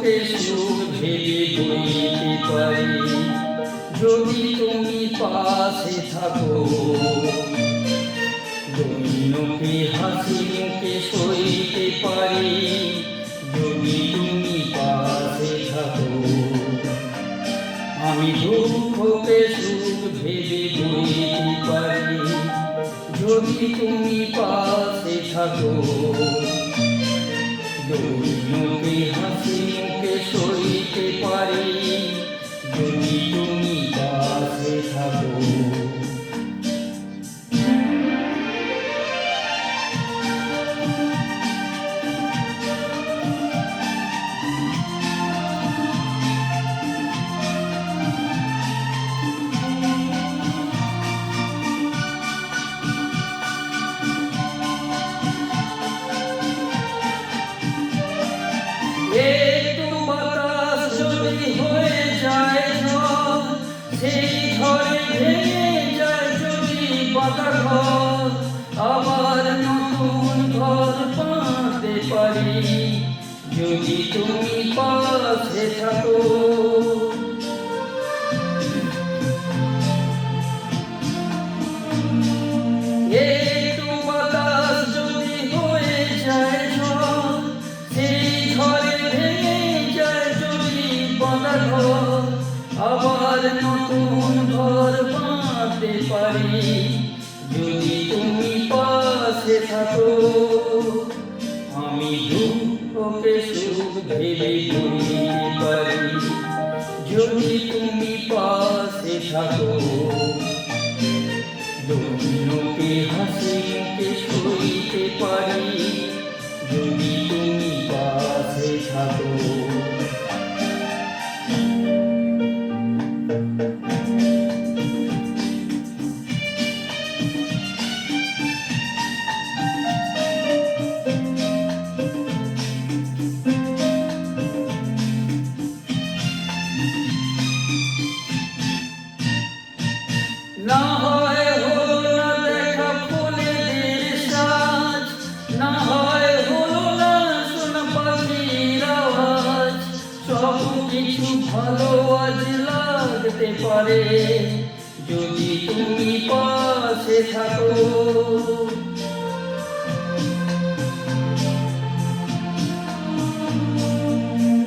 দুঃখকে সুখ ভেবে বইতে পারি যদি তুমি পাশে থাকো। দৈনকে হাসি মুখে সইতে পারি যদি তুমি পাশে থাকো। আমি দুঃখকে সুখ ভেবে বইতে পারি যদি তুমি পাশে থাকো। দৈনকে হাসি মুখে সইতে পারি যদি তুমি পাশে থাকো। একটু বাতাস যদি হয়ে যায় ঝড়, সেই ঝড়ে ভেঙে যায় যদি পাকা ঘর, আবার নতুন ঘর বাঁধতে পারি যদি তুমি পাশে থাকো। একটু বাতাস যদি হয়ে যায় ঝড়, সেই ঝড়ে আবার নতুন ঘর বাঁধতে পারি যদি তুমি পাশে থাকো। আমি দুঃখকে সুখ ভেবে বইতে পারি যদি তুমি পাশে থাকো। দৈনকে হাসি মুখে সইতে পারি যদি তুমি পাশে থাকো। না হয় হলো না দেখা ফুলেদের সাজ, না হয় হলো না শোনা পাখির আওয়াজ, সব কিছু ভালো আজ লাগতে পারে যদি তুমি পাশে থাকো।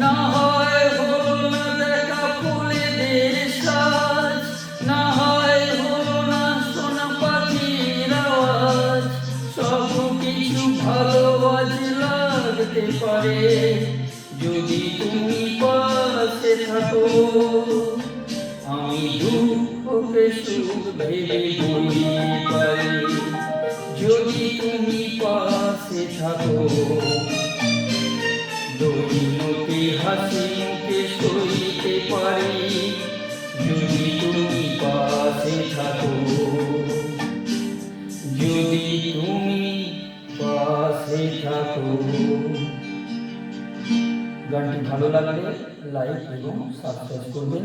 না হয় হলো না দেখা ফুলেদের সাজ, না হয় হলো না শোনা পাখির আওয়াজ, সব কিছু ভালো আজ লাগতে পারে যদি তুমি পাশে থাকো। আমি দুঃখকে সুখ ভেবে বইতে পারি যদি তুমি পাশে থাকো। দৈনকে হাসি মুখে সইতে পারি যদি তুমি পাশে থাকো। যদি তুমি পাশে থাকো। গানটি ভালো লাগলে লাইক এবং সাবস্ক্রাইব করবেন।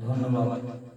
ধন্যবাদ।